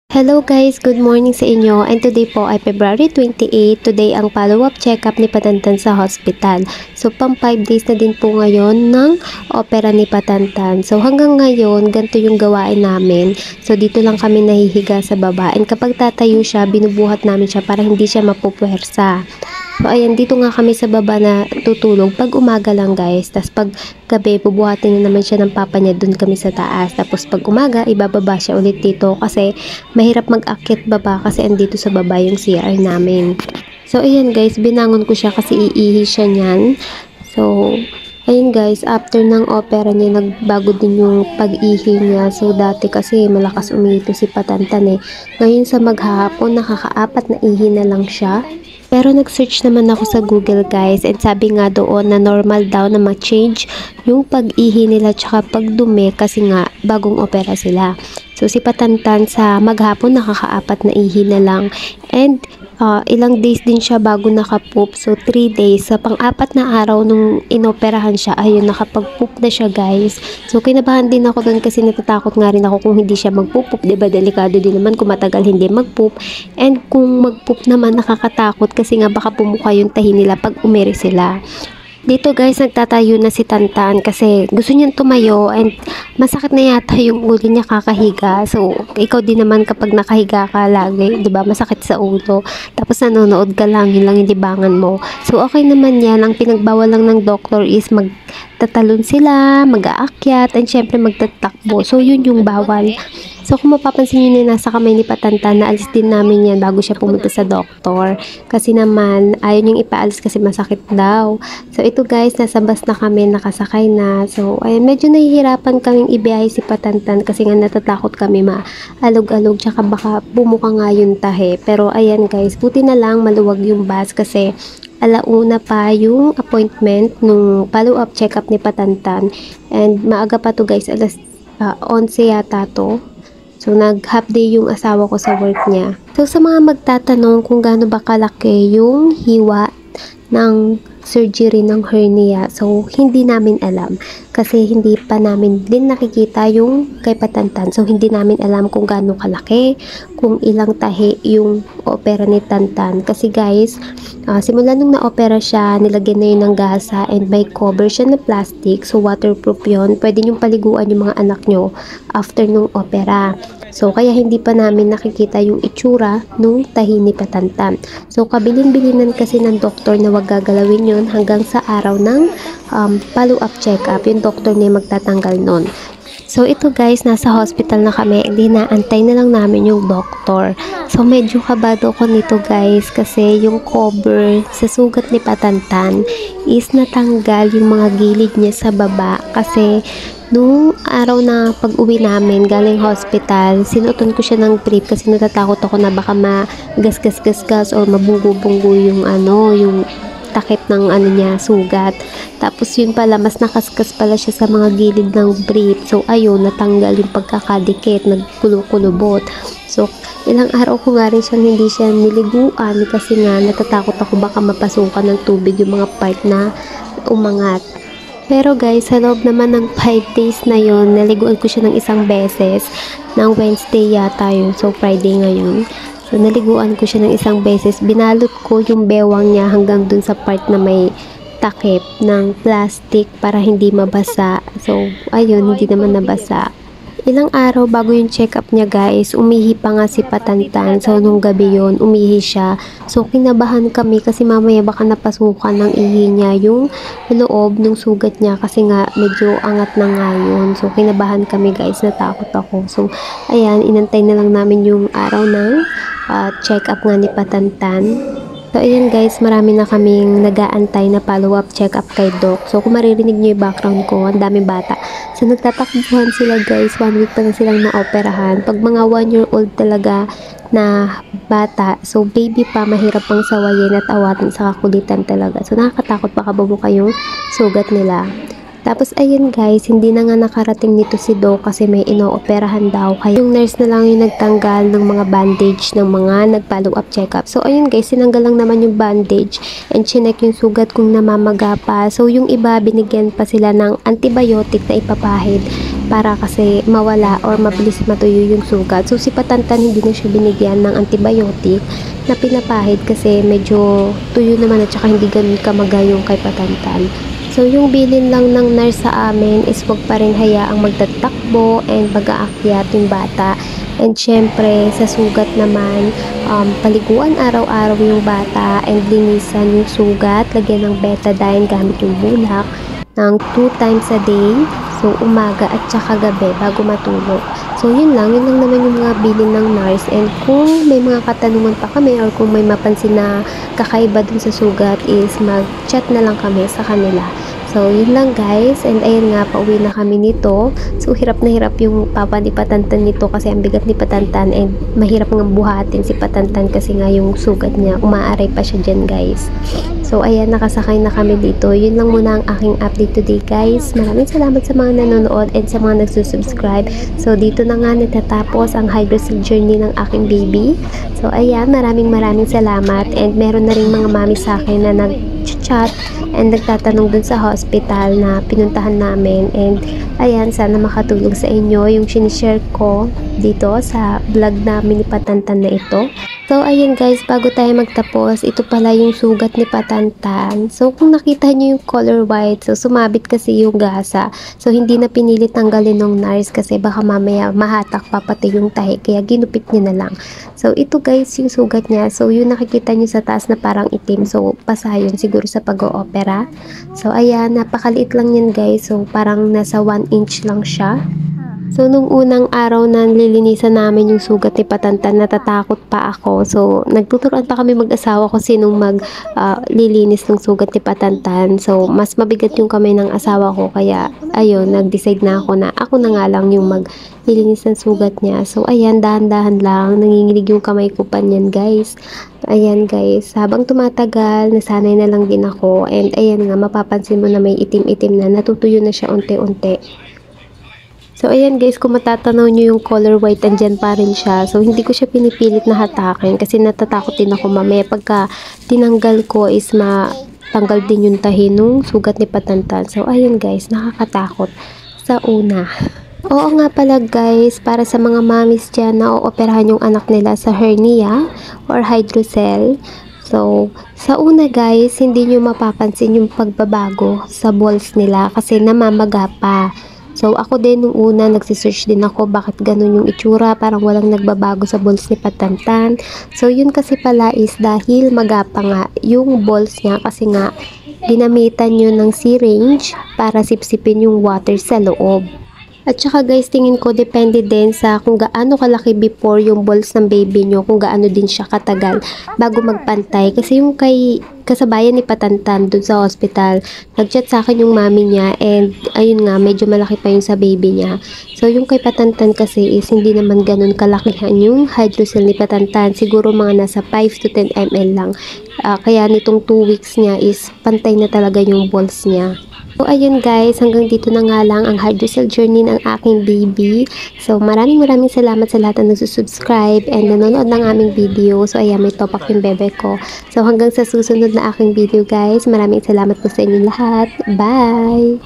Hello guys, good morning sa inyo, and today po ay February 28. Today ang follow-up check-up ni Patantan sa hospital. So pang 5 days na din po ngayon ng opera ni Patantan. So hanggang ngayon, ganito yung gawain namin. So dito lang kami nahihiga sa baba, and kapag tatayo siya, binubuhat namin siya para hindi siya mapupuwersa. So ayan, dito nga kami sa baba na tutulog pag umaga lang guys. Tapos pag gabi, bubuhatin na naman siya ng papa niya, dun kami sa taas. Tapos pag umaga, ibababa siya ulit dito kasi mahirap mag-akit baba kasi andito sa baba yung CR namin. So ayan guys, binangon ko siya kasi iihi siya niyan. So ayun guys, after ng opera niya, nagbago din yung pag-ihi niya. So dati kasi malakas umito si Patantan eh. Ngayon sa maghapon, nakakaapat na ihi na lang siya. Pero nag-search naman ako sa Google guys, and sabi nga doon na normal daw na ma-change yung pag-ihi nila tsaka pagdumi kasi nga bagong opera sila. So si Patantan sa maghapon nakakaapat na ihi na lang, and ilang days din siya bago nakapoop. So 3 days. Sa pang-apat na araw nung inoperahan siya, ayun, nakapag-poop na siya guys. So kinabahan din ako doon kasi natatakot nga rin ako kung hindi siya magpo-poop. Diba delikado din naman kung matagal hindi mag-poop. And kung mag-poop naman nakakatakot kasi nga baka pumuka yung tahi nila pag umiri sila. Dito guys, nagtatayo na si Tantan kasi gusto niyang tumayo, and masakit na yata yung ulo niya kakahiga. So, ikaw din naman kapag nakahiga ka lagi, 'di ba? Masakit sa ulo. Tapos nanonood ka lang, yun lang yung libangan mo. So, okay naman 'yan. Ang pinagbawal lang ng doktor is magtatalon sila, mag-aakyat, and syempre magtatakbo. So, yun yung bawal. So, kung mapapansin nyo na nasa kamay ni Patantan, naalis din namin yan bago siya pumunta sa doktor. Kasi naman, ayaw niyang ipaalis kasi masakit daw. So, ito guys, nasa bus na kami, nakasakay na. So, ayun, medyo nahihirapan kaming ibiyahe si Patantan kasi nga natatakot kami maalog-alog, tsaka baka bumuka nga yung tahe. Pero, ayan guys, buti na lang maluwag yung bus kasi alauna pa yung appointment nung follow-up check-up ni Patantan. And maaga pa to guys, alas 11 yata to. So, nag-half day yung asawa ko sa work niya. So, sa mga magtatanong kung gaano ba kalaki yung hiwa ng surgery ng hernia, so, hindi namin alam. Kasi hindi pa namin din nakikita yung kay Patantan. So, hindi namin alam kung gaano kalaki, kung ilang tahi yung opera ni Tantan. Kasi guys, simula nung na-opera siya, nilagyan na yun ng gasa, and may cover siya na plastic. So, waterproof yun. Pwede niyong paliguan yung mga anak nyo after nung opera. So, kaya hindi pa namin nakikita yung itsura nung tahi ni Patantan. So, kabilin-bilinan kasi ng doktor na wag gagalawin yun hanggang sa araw ng follow-up check-up. Yung doktor na yung magtatanggal nun. So, ito guys, nasa hospital na kami. Hindi naantay na lang namin yung doktor. So, medyo kabado ko nito guys kasi yung cover sa sugat ni Patantan is natanggal yung mga gilid niya sa baba kasi nung araw na pag-uwi namin galing hospital, sinuton ko siya ng brief kasi natatakot ako na baka magasgas-gasgas or mabunggo-bunggo yung yung takip ng niya, sugat. Tapos yun pala, mas nakaskas pala siya sa mga gilid ng brief. So ayun, natanggal yung pagkakadikit, nagkulo-kulubot. So ilang araw ko nga rin siyang hindi siya niliguan kasi nga natatakot ako baka mapasukan ng tubig yung mga part na umangat. Pero guys, sa loob naman ng 5 days na yon, naliguan ko siya ng isang beses. Ng Wednesday yata yun. So, Friday ngayon. So, naliguan ko siya ng isang beses. Binalot ko yung bewang niya hanggang dun sa part na may takip ng plastic para hindi mabasa. So, ayun, hindi naman nabasa. Ilang araw bago yung check-up niya guys, umihi pa nga si Patantan. So, nung gabi yon umihi siya. So, kinabahan kami kasi mamaya baka napasukan ng ihi niya yung loob ng sugat niya kasi nga medyo angat na nga yun. So, kinabahan kami guys, natakot ako. So, ayan, inantay na lang namin yung araw ng check-up nga ni Patantan. So, ayan guys, marami na kaming nag-aantay na follow-up check-up kay Doc. So, kung maririnig nyo yung background ko, ang daming bata. So, nagtatakbuhan sila guys. 1 week pa na silang na-operahan. Pag mga 1 year old talaga na bata, so baby pa, mahirap pang sawayin at awatin sa kakulitan talaga. So, nakakatakot baka bumuka yung sugat nila. Tapos, ayun guys, hindi na nga nakarating nito si Doc kasi may inooperahan daw. Kaya yung nurse na lang yung nagtanggal ng mga bandage ng mga nag-follow up check-up. So, ayun guys, sinanggal lang naman yung bandage and chinek yung sugat kung namamaga pa. So, yung iba, binigyan pa sila ng antibiotic na ipapahid para kasi mawala or mabilis matuyo yung sugat. So si Patantan hindi na siya binigyan ng antibiotic na pinapahid kasi medyo tuyo naman at saka hindi ganun kamaga yung kay Patantan. So yung bilin lang ng nurse sa amin is wag pa rin hayaang magtatakbo and mag-aakyat yung bata. And syempre, sa sugat naman, paliguan araw-araw yung bata and linisan yung sugat, lagyan ng betadine gamit yung bulak ng 2 times a day. So, umaga at saka gabi bago matulog. So, yun lang naman yung mga bilin ng nurse. And kung may mga katanungan pa kami or kung may mapansin na kakaiba dun sa sugat is mag-chat na lang kami sa kanila. So, yun lang guys. And ayan nga, pauwi na kami nito. So, hirap na hirap yung papa ni Patantan nito kasi ang bigat ni Patantan and mahirap nga buhatin si Patantan kasi nga yung sugat niya. Umaaray pa siya dyan guys. So, ayan, nakasakay na kami dito. Yun lang muna ang aking update today guys. Maraming salamat sa mga nanonood and sa mga nagsusubscribe. So, dito na nga natatapos ang hydrocele journey ng aking baby. So, ayan, maraming salamat. And meron na rin mga mami sa akin na nag-chat and nagtatanong dun sa hospital na pinuntahan namin. And ayan, sana makatulong sa inyo yung sinishare ko dito sa vlog namin ni Patantan na ito. So, ayan guys, bago tayo magtapos, ito pala yung sugat ni Patantan. So, kung nakita nyo yung color white, so sumabit kasi yung gasa. So, hindi na pinilit tanggalin ng nurse kasi baka mamaya mahatak pa pati yung tahi. Kaya ginupit niya na lang. So, ito guys, yung sugat niya. So, yung nakikita nyo sa taas na parang itim. So, pasa yun siguro sa pag-o-opera. So, ayan, napakaliit lang yan guys. So, parang nasa 1 inch lang siya. So, nung unang araw na nililinisan namin yung sugat ni Patantan, natatakot pa ako. So, nagtuturuan pa kami mag-asawa kung sinong maglilinis ng sugat ni Patantan. So, mas mabigat yung kamay ng asawa ko. Kaya, ayun, nag-decide na ako na nga lang yung maglilinis ng sugat niya. So, ayan, dahan-dahan lang. Nanginginig yung kamay ko pa niyan, guys. Ayan, guys. Habang tumatagal, nasanay na lang din ako. And, ayan nga, mapapansin mo na may itim-itim na. Natutuyo na siya unti-unti. So, ayan guys, kung matatanaw nyo yung color white, andyan pa rin siya. So, hindi ko siya pinipilit na hatakin kasi natatakot din ako mamaya. Pagka tinanggal ko is matanggal din yung tahi nung sugat ni Patantan. So, ayan guys, nakakatakot sa una. Oo nga pala guys, para sa mga mommies dyan na ooperahan yung anak nila sa hernia or hydrocele. So, sa una guys, hindi nyo mapapansin yung pagbabago sa balls nila kasi namamaga pa. So, ako din nung una, nagsisearch din ako bakit ganun yung itsura, parang walang nagbabago sa balls ni Patantan. So, yun kasi pala is dahil magapa nga yung balls niya kasi nga ginamitan yun ng syringe para sipsipin yung water sa loob. At saka guys, tingin ko depende din sa kung gaano kalaki before yung balls ng baby nyo, kung gaano din siya katagal bago magpantay. Kasi yung kay kasabayan ni Patantan dun sa hospital, nag-chat sa akin yung mami niya and ayun nga, medyo malaki pa yung sa baby niya. So yung kay Patantan kasi is hindi naman ganun kalakihan yung hydrocele ni Patantan. Siguro mga nasa 5 to 10 ml lang. Kaya nitong 2 weeks niya is pantay na talaga yung balls niya. So, ayun guys, hanggang dito na nga lang ang hydrocele journey ng aking baby. So, maraming salamat sa lahat na nagsusubscribe and nanonood ng aming video. So, ayan, may topak yung bebe ko. So, hanggang sa susunod na aking video guys, maraming salamat po sa inyo lahat. Bye!